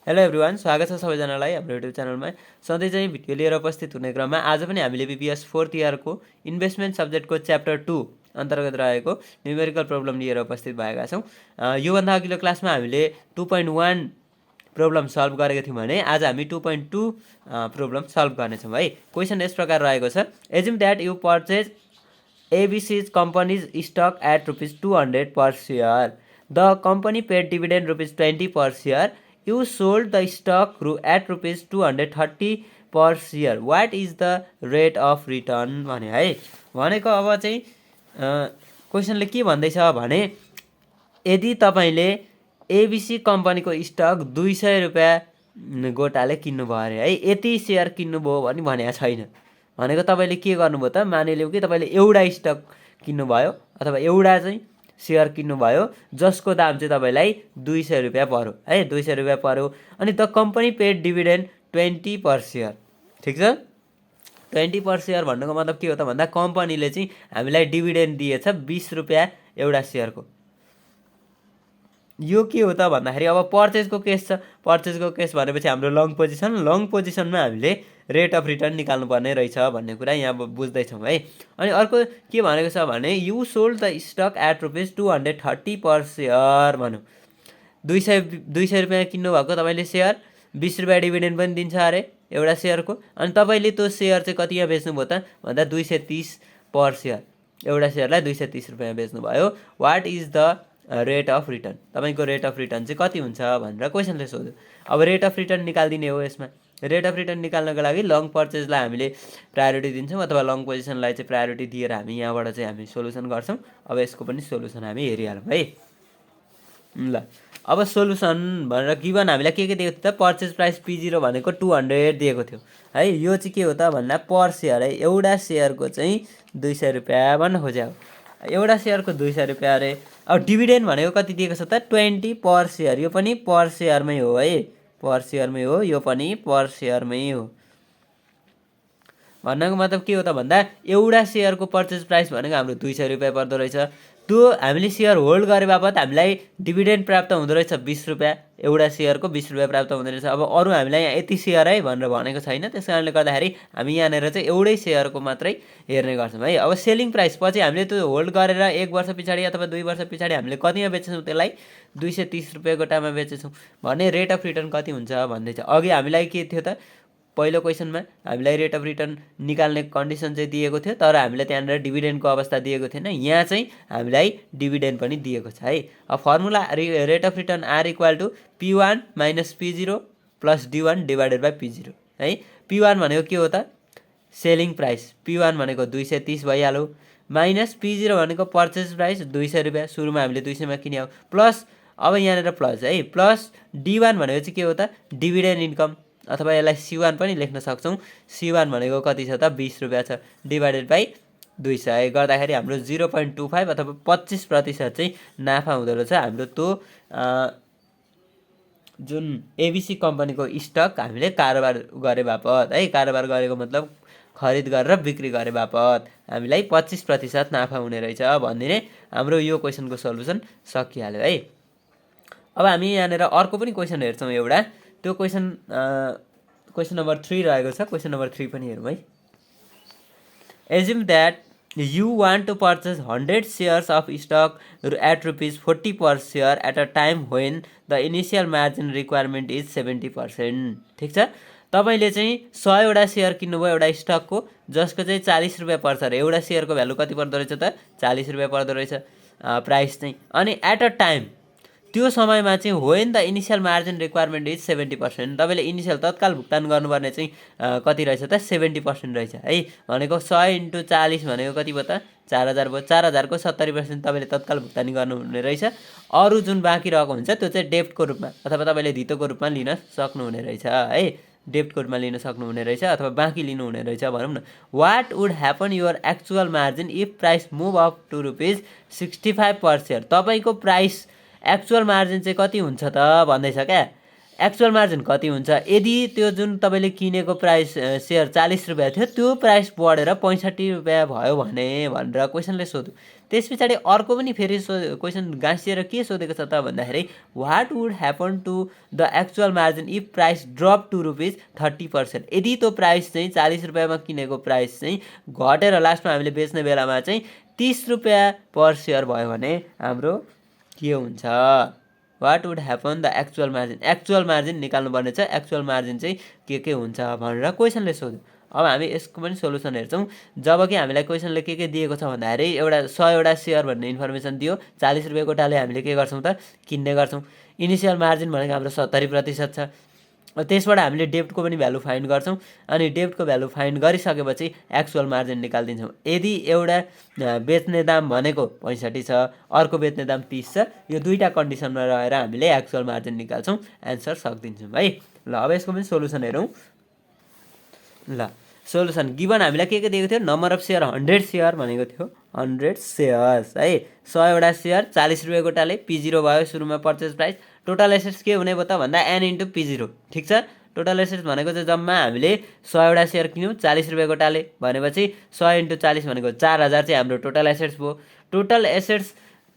Hello everyone, स्वागत छ सबैजनालाई हाम्रो युट्युब च्यानलमा। सधैँ चाहिँ भिडियो लिएर उपस्थित हुने क्रममा आज पनि हामीले बीपीएस 4th इयरको इन्भेस्टमेन्ट सब्जेक्टको च्याप्टर 2 अन्तर्गत रहेको न्युमेरिकल प्रब्लम लिएर उपस्थित भएका छौँ। योभन्दा अघिल्लो क्लासमा हामीले 2.1 प्रब्लम सल्भ गरेको थियौँ भने आज हामी 2.2 प्रब्लम सल्भ गर्नेछौँ है। क्वेसन यस प्रकार रहेको छ, assume that you purchase ABC's company's stock at ₹200 per share. The company paid dividend ₹20 per share. You sold the stock at ₹230 per share. What is the rate of return? भने है भनेको अब चाहिँ क्वेसनले के भन्दैछ भने यदि तपाईले एबिसी कम्पनीको स्टक 200 रुपैयाँ गोटाले किन्नुभयो अरे है, यति सेयर किन्नुभयो भने भनेको छैन। भनेको तपाईले के गर्नुभयो त, मानिलिउँ कि तपाईले एउटा स्टक किन्नुभयो अथवा एउटा चाहिँ सेयर किन्नुभयो जसको दाम चाहिँ तपाईलाई 200 रुपैयाँ पर्यो है, 200 रुपैयाँ पर्यो। अनि the company paid dividend 20 per share. ठिक छ, 20 पर सेयर भन्नुको मतलब के हो त भन्दा कम्पनीले चाहिँ हामीलाई डिभिडेन्ड दिएछ 20 रुपैयाँ एउटा सेयरको। यो के हो त भन्दाखेरि अब पर्चेजको केस छ। पर्चेजको केस भनेपछि हाम्रो लङ पोजिसनमा हामीले रेट अफ रिटर्न निकाल्नुपर्ने रहेछ भन्ने कुरा यहाँ बुझ्दैछौँ है। अनि अर्को के भनेको छ भने you sold the stock at ₹230 per share भन्यो। 200 रुपैयाँ किन्नुभएको तपाईँले सेयर, 20 रुपैयाँ डिभिडेन्ड पनि दिन्छ अरे एउटा सेयरको। अनि तपाईँले त्यो सेयर चाहिँ कतिमा बेच्नुभयो त भन्दा 230 पर सेयर, एउटा सेयरलाई 230 रुपैयाँ बेच्नुभयो। What is the rate of return, तपाईँको रेट अफ रिटर्न चाहिँ कति हुन्छ भनेर क्वेसनले सोध्यो। अब रेट अफ रिटर्न निकालिदिने हो। यसमा रेट अफ रिटर्न निकाल्नको लागि लङ पर्चेजलाई हामीले प्रायोरिटी दिन्छौँ अथवा लङ पोजिसनलाई चाहिँ प्रायोरिटी दिएर हामी यहाँबाट चाहिँ हामी सोल्युसन गर्छौँ। अब यसको पनि सोल्युसन हामी हेरिहालौँ है। ल अब सोल्युसन भनेर गिभन हामीलाई के दिएको थियो त, पर्चेज प्राइस P0 भनेको 200 दिएको थियो है। यो चाहिँ के हो त भन्दा पर सेयर है, एउटा सेयरको चाहिँ 200 रुपैयाँ भन्न खोज्यो। एउटा सेयरको 200 रुपैयाँ अरे। अब डिभिडेन्ड भनेको कति दिएको छ त 20 पर सेयर। यो पनि पर सेयरमै हो है, पर सेयरमै हो, यो पनि पर सेयरमै हो। भन्नको मतलब के हो त भन्दा एउटा सेयरको पर्चेज प्राइस भनेको हाम्रो 200 रुपैयाँ पर्दो रहेछ। त्यो हामीले सेयर होल्ड गरे बापत हामीलाई डिभिडेन्ड प्राप्त हुँदो रहेछ 20 रुपैयाँ, एउटा सेयरको 20 रुपैयाँ प्राप्त हुँदो रहेछ। अब अरू हामीलाई यहाँ यति सेयर है भनेर भनेको छैन, त्यस कारणले गर्दाखेरि हामी यहाँनिर चाहिँ एउटै सेयरको मात्रै हेर्ने गर्छौँ है। अब सेलिङ प्राइस पछि हामीले त्यो होल्ड गरेर 1 वर्ष पछाडि अथवा 2 वर्ष पछाडि हामीले कतिमा बेचेछौँ, त्यसलाई 230 रुपैयाँ गोटामा बेचेछौँ भने रेट अफ रिटर्न कति हुन्छ भन्दैछ। अघि हामीलाई के थियो त, पहिलो क्वेसनमा हामीलाई रेट अफ रिटर्न निकाल्ने कन्डिसन चाहिँ दिएको थियो, तर हामीलाई त्यहाँनिर डिभिडेन्डको अवस्था दिएको थिएन। यहाँ चाहिँ हामीलाई डिभिडेन्ड पनि दिएको छ है। अब formula rate of return are equal to P1 minus P0 plus D1 divided by P0 है। P1 भनेको के हो त, सेलिङ प्राइस, P1 भनेको 230 भइहाल्यो, माइनस P0 भनेको पर्चेज प्राइस 200 रुपैयाँ, सुरुमा हामीले 200मा किन्यौँ, प्लस अब यहाँनिर प्लस है, प्लस D1 भनेको चाहिँ के हो त डिभिडेन्ड इन्कम, अथवा यसलाई C1 पनि लेख्न सक्छौँ। C1 भनेको कति छ त 20 रुपैयाँ छ, डिभाइडेड बाई 200 गर्दाखेरि हाम्रो 0.25 अथवा 25% चाहिँ नाफा हुँदो रहेछ हाम्रो त्यो जुन एबिसी कम्पनीको स्टक हामीले कारोबार गरे बापत है। कारोबार गरेको मतलब खरिद गरेर बिक्री गरे बापत हामीलाई 25% नाफा हुने रहेछ भनिदिने हाम्रो यो क्वेसनको सोल्युसन सकिहाल्यो है। अब हामी यहाँनिर अर्को पनि क्वेसन हेर्छौँ एउटा, त्यो क्वेसन नम्बर 3 रहेको छ। क्वेसन नम्बर 3 पनि हेरौँ है। Assume that you want to purchase 100 shares of stock at ₹40 per share at a time when the initial margin requirement is 70%। ठिक छ, तपाईँले चाहिँ 100वटा सेयर किन्नुभयो एउटा स्टकको, जसको चाहिँ 40 रुपैयाँ पर्छ र एउटा सेयरको भ्यालु कति पर्दो रहेछ त 40 रुपैयाँ पर्दो रहेछ प्राइस चाहिँ। अनि एट अ टाइम त्यो समयमा चाहिँ when the initial margin requirement is 70%, तपाईँले इनिसियल तत्काल भुक्तान गर्नुपर्ने चाहिँ कति रहेछ त 70% रहेछ है। भनेको 100 × 40 भनेको कति भयो त 4000 भयो। 4000 को 70% तपाईँले तत्काल भुक्तानी गर्नुहुने रहेछ। अरू जुन बाँकी रहेको हुन्छ त्यो चाहिँ डेप्टको रूपमा अथवा तपाईँले धितोको रूपमा लिन सक्नुहुने रहेछ है, डेप्टको रूपमा लिन सक्नुहुने रहेछ अथवा बाँकी लिनुहुने रहेछ भनौँ न। What would happen your actual margin if price move up to ₹65 per share. तपाईँको प्राइस एक्चुअल मार्जिन चाहिँ कति हुन्छ त भन्दैछ क्या। एक्चुअल मार्जिन कति हुन्छ यदि त्यो जुन तपाईँले किनेको प्राइस सेयर 40 रुपैयाँ थियो, त्यो प्राइस बढेर 65 रुपैयाँ भयो भने भनेर क्वेसनले सोध्यो। त्यस पछाडि अर्को पनि फेरि क्वेसन गाँसिएर के सोधेको छ त भन्दाखेरि what would happen to the actual margin if price drop to ₹30%। यदि त्यो प्राइस चाहिँ 40 रुपियाँमा किनेको प्राइस चाहिँ घटेर लास्टमा हामीले बेच्ने बेलामा चाहिँ 30 रुपियाँ पर सेयर भयो भने हाम्रो के हुन्छ? What would happen the actual margin निकाल्नुपर्ने छ। एक्चुअल मार्जिन चाहिँ के हुन्छ भनेर क्वेसनले सोध्यो। अब हामी यसको पनि सोल्युसन हेर्छौँ। जब कि हामीलाई क्वेसनले के दिएको छ भन्दाखेरि एउटा 100 सेयर भन्ने इन्फर्मेसन दियो, 40 रुपियाँ कोटाले हामीले के गर्छौँ त किन्ने गर्छौँ। इनिसियल मार्जिन भनेको हाम्रो 70% छ। त्यसबाट हामीले डेप्टको पनि भ्यालु फाइन्ड गर्छौँ अनि डेप्टको भ्यालु फाइन्ड गरिसकेपछि एक्चुअल मार्जिन निकालिदिन्छौँ। यदि एउटा बेच्ने दाम भनेको 65 छ, अर्को बेच्ने दाम 30 छ, यो दुईवटा कन्डिसनमा रहेर हामीले एक्चुअल मार्जिन निकाल्छौँ, एन्सर सक्दिन्छौँ है। ल अब यसको पनि सोल्युसन हेरौँ। ल सोल्युसन गिभन हामीलाई के दिएको थियो? नम्बर अफ सेयर 100 सेयर भनेको थियो, 100 सेयर्स है। 100 सेयर 40 रुपियाँ कोटाले P0 भयो सुरुमा पर्चेस प्राइस। टोटल एसेट्स के हुने भयो त भन्दा N इन्टु P0। ठिक छ। टोटल एसेट्स भनेको चाहिँ जम्मा हामीले 100 सेयर किन्यौँ 40 रुपियाँ कोटाले भनेपछि 100 इन्टु 40 भनेको 4000 चाहिँ हाम्रो टोटल एसेट्स भयो। टोटल एसेट्स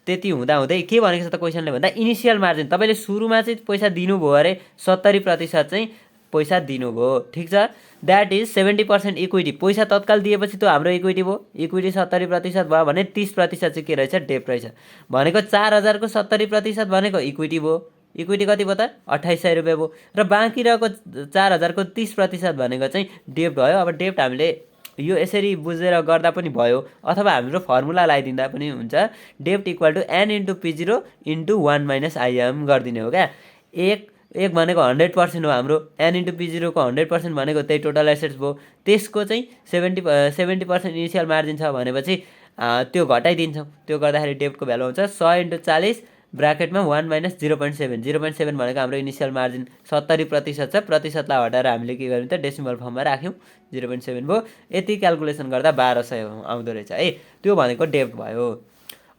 त्यति हुँदाहुँदै के भनेको छ त क्वेसनले भन्दा इनिसियल मार्जिन तपाईँले सुरुमा चाहिँ पैसा दिनुभयो अरे 70% चाहिँ पैसा दिनुभयो। ठिक छ। That is 70% equity. पैसा तत्काल दिएपछि त्यो हाम्रो इक्विटी भयो। इक्विटी 70% भयो भने 30% चाहिँ के रहेछ? डेप्ट रहेछ। भनेको 4000 को 70% भनेको इक्विटी भयो। इक्विटी कति भयो त? 2800 रुपियाँ भयो। र बाँकी रहेको 4000 को 30% भनेको चाहिँ डेप्ट भयो। अब डेप्ट हामीले यो यसरी बुझेर गर्दा पनि भयो अथवा हाम्रो फर्मुला लगाइदिँदा पनि हुन्छ। डेप्ट equal to N into P0 into 1 minus IM गरिदिने हो क्या। एक भनेको 100% हो हाम्रो। N इन्टु P0 को 100% भनेको त्यही टोटल एसेट्स भयो। त्यसको चाहिँ 70% इनिसियल मार्जिन छ भनेपछि त्यो घटाइदिन्छौँ। त्यो गर्दाखेरि डेप्टको भ्यालु आउँछ 100 इन्टु 40 ब्राकेटमा 1 माइनस 0.7। 0.7 भनेको हाम्रो इनिसियल मार्जिन 70% छ। प्रतिशतलाई हटाएर हामीले के गर्यौँ त डेसिमल फर्ममा राख्यौँ। 0.7 भयो। यति क्यालकुलेसन गर्दा 1200 आउँदो रहेछ है। त्यो भनेको डेप्ट भयो।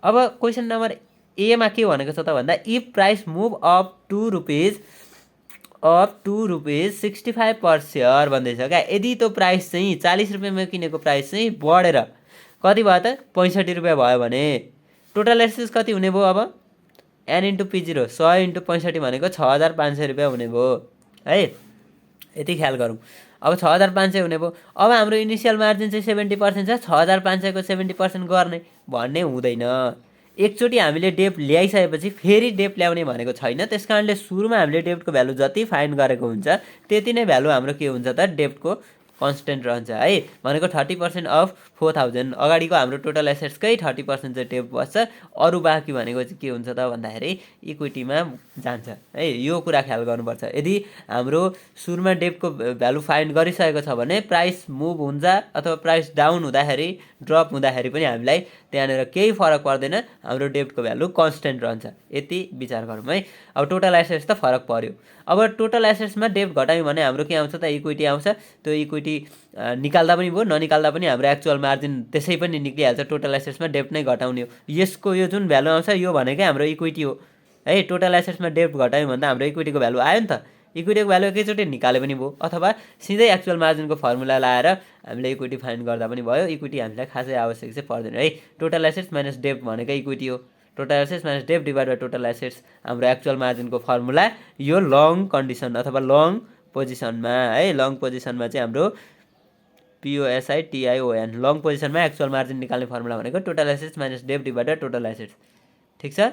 अब क्वेसन नम्बर एमा के भनेको छ त भन्दा if price move up to rupees 65 per share भन्दैछ क्या। यदि त्यो प्राइस चाहिँ 40 रुपियाँमा किनेको प्राइस चाहिँ बढेर कति भयो त? 65 रुपियाँ भयो भने टोटल एसेट्स कति हुने भयो? अब N इन्टु P0 100 इन्टु 65 भनेको 6500 रुपियाँ हुने भयो है। यति ख्याल गरौँ। अब 6500 हुने भयो। अब हाम्रो इनिसियल मार्जिन चाहिँ 70% छ। 6500 को 70% गर्ने भन्ने हुँदैन। एकचोटि हामीले डेप्ट ल्याइसकेपछि फेरि डेप्ट ल्याउने भनेको छैन। त्यस कारणले सुरुमा हामीले डेप्टको भ्यालु जति फाइन्ड गरेको हुन्छ त्यति नै भ्यालु हाम्रो के हुन्छ त? डेप्टको कन्स्टेन्ट रहन्छ है। भनेको 30% अफ 4000 अगाडिको हाम्रो टोटल एसेट्सकै 30% चाहिँ डेप्ट बस्छ। अरू बाँकी भनेको चाहिँ के हुन्छ त भन्दाखेरि इक्विटीमा जान्छ है। यो कुरा ख्याल गर्नुपर्छ। यदि हाम्रो सुरुमा डेप्टको भ्यालु फाइन्ड गरिसकेको छ भने प्राइस मुभ हुन्छ अथवा प्राइस डाउन हुँदाखेरि ड्रप हुँदाखेरि पनि हामीलाई त्यहाँनिर केही फरक पर्दैन। हाम्रो डेप्टको भ्यालु कन्स्टेन्ट रहन्छ। यति विचार गरौँ है। अब टोटल एसेट्स त फरक पर्यो। अब टोटल एसेट्समा डेप्ट घटायौँ भने हाम्रो के आउँछ त? इक्विटी आउँछ। त्यो इक्विटी निकाल्दा पनि भयो ननिकाल्दा पनि हाम्रो एक्चुअल मार्जिन त्यसै पनि निक्लिहाल्छ। टोटल एसेट्समा डेप्ट नै घटाउने हो। यसको यो जुन भ्यालु आउँछ यो भनेकै हाम्रो इक्विटी हो है। टोटल एसेट्समा डेप्ट घटायौँ भन्दा हाम्रो इक्विटीको भ्यालु आयो नि त। इक्विटीको भ्यालु एकैचोटि निकाले पनि भयो अथवा सिधै एक्चुअल मार्जिनको फर्मुला लाएर हामीले इक्विटी फाइन्ड गर्दा पनि भयो। इक्विटी हामीलाई खासै आवश्यक चाहिँ पर्दैन है। टोटल एसेट्स माइनस डेप्ट भनेकै इक्विटी हो। Total assets minus dept divide by total assets हाम्रो एक्चुअल मार्जिनको फर्मुला। यो लङ कन्डिसन अथवा लङ पोजिसनमा है। लङ पोजिसनमा चाहिँ हाम्रो POSITION लङ पोजिसनमा एक्चुअल मार्जिन निकाल्ने फर्मुला भनेको total assets minus dept divide by total assets. ठिक छ।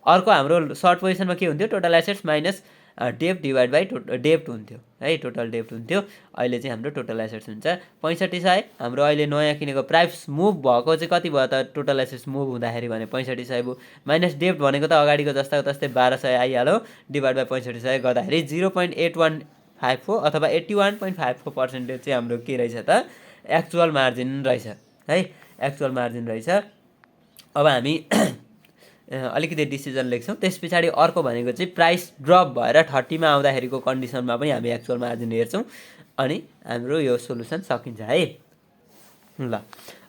अर्को हाम्रो सर्ट पोजिसनमा के हुन्थ्यो? Total assets minus dept divide by डेप्ट हुन्थ्यो है। टोटल डेप्ट हुन्थ्यो। अहिले चाहिँ हाम्रो टोटल एसेट्स हुन्छ 6500। हाम्रो अहिले नयाँ किनेको प्राइस मुभ भएको चाहिँ कति भयो त? टोटल एसेट्स मुभ हुँदाखेरि भने 6500 भयो। माइनस डेप्ट भनेको त अगाडिको जस्ताको तस्तै 1200 आइहाल्यो। डिभाइड बाई 6500 गर्दाखेरि 0.8154 अथवा 81.54% चाहिँ हाम्रो के रहेछ त? एक्चुअल मार्जिन रहेछ है। एक्चुअल मार्जिन रहेछ। अब हामी अलिकति डिसिजन लेख्छौँ। त्यस पछाडि अर्को भनेको चाहिँ प्राइस ड्रप भएर 30 मा आउँदाखेरिको कन्डिसनमा पनि हामी एक्चुअल मार्जिन हेर्छौँ अनि हाम्रो यो सोल्युसन सकिन्छ है। ल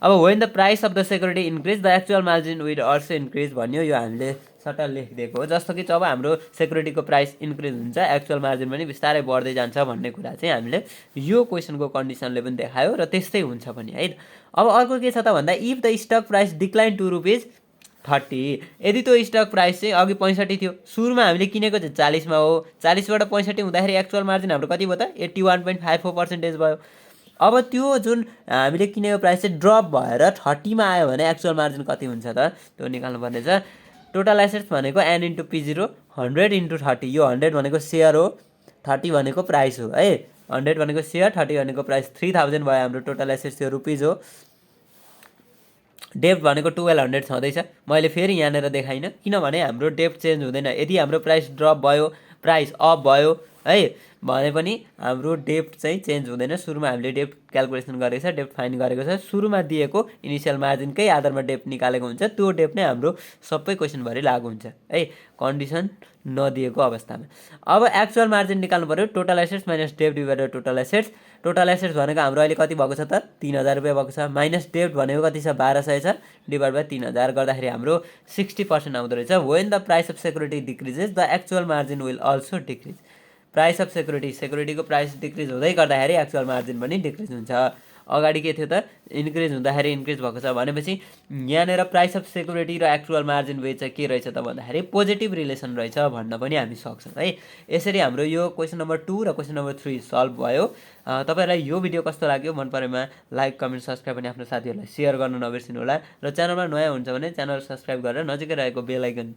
अब when the price of the security increase the actual margin will also increase भन्यो। यो हामीले सट्ट लेखिदिएको हो। जस्तो कि जब हाम्रो सेक्युरिटीको प्राइस इन्क्रिज हुन्छ एक्चुअल मार्जिन पनि बिस्तारै बढ्दै जान्छ भन्ने कुरा चाहिँ हामीले यो क्वेसनको कन्डिसनले पनि देखायो र त्यस्तै हुन्छ पनि है। अब अर्को के छ त भन्दा if the stock price decline to rupees 30। यदि त्यो स्टक प्राइस चाहिँ अघि 65 थियो, सुरुमा हामीले किनेको चाहिँ 40मा हो, 40बाट 65 हुँदाखेरि एक्चुअल मार्जिन हाम्रो कति भयो त 81.54% भयो। अब त्यो जुन हामीले किनेको प्राइस चाहिँ ड्रप भएर 30मा आयो भने एक्चुअल मार्जिन कति हुन्छ त त्यो निकाल्नुपर्ने छ। टोटल एसेट्स भनेको n इन्टु P0 100 इन्टु 30, यो 100 भनेको सेयर हो, 30 भनेको प्राइस हो है। 100 भनेको सेयर, 30 भनेको प्राइस, 3000 भयो हाम्रो टोटल एसेट्स, त्यो रुपिज हो। डेप्ट भनेको 1200 छँदैछ, मैले फेरि यहाँनिर देखाइनँ किनभने हाम्रो डेप्ट चेन्ज हुँदैन। यदि हाम्रो प्राइस ड्रप भयो, प्राइस अप भयो है भने पनि हाम्रो डेप्ट चाहिँ चेन्ज हुँदैन। सुरुमा हामीले डेप्ट क्यालकुलेसन गरेको छ, डेप्ट फाइन गरेको छ, सुरुमा दिएको इनिसियल मार्जिनकै आधारमा डेप्ट निकालेको हुन्छ, त्यो डेप्ट नै हाम्रो सबै क्वेसनभरि लागु हुन्छ है, कन्डिसन नदिएको अवस्थामा। अब एक्चुअल मार्जिन निकाल्नु पऱ्यो, टोटल एसेट्स माइनस डेप्ट divided total assets. Total assets भनेको हाम्रो अहिले कति भएको छ त 3000 रुपियाँ भएको छ, माइनस डेप्ट भनेको कति छ 1200 छ, डिभाइड बाई 3000 गर्दाखेरि हाम्रो 60% आउँदो रहेछ। When the price of security decreases the actual margin will also decrease. Price of सेक्युरिटीको प्राइस डिक्रिज हुँदै गर्दाखेरि एक्चुअल मार्जिन पनि डिक्रिज हुन्छ। अगाडि के थियो त इन्क्रिज हुँदाखेरि इन्क्रिज भएको छ भनेपछि यहाँनिर प्राइस अफ सेक्युरिटी र एक्चुअल मार्जिन वेच चाहिँ के रहेछ त भन्दाखेरि पोजिटिभ रिलेसन रहेछ भन्न पनि हामी सक्छौँ है। यसरी हाम्रो यो क्वेसन नम्बर 2 र क्वेसन नम्बर 3 सल्भ भयो। तपाईँहरूलाई यो भिडियो कस्तो लाग्यो, मन परेमा लाइक कमेन्ट सब्सक्राइब पनि आफ्नो साथीहरूलाई सेयर गर्न नबिर्सिनु होला र च्यानलमा नयाँ हुन्छ भने च्यानल सब्सक्राइब गरेर नजिकै रहेको बेल आइकन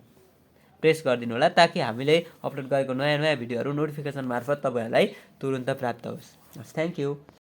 प्रेस गरिदिनु होला ताकि हामीले अपलोड गरेको नयाँ भिडियोहरू नोटिफिकेसन मार्फत तपाईँहरूलाई तुरुन्त प्राप्त होस्। Thank you.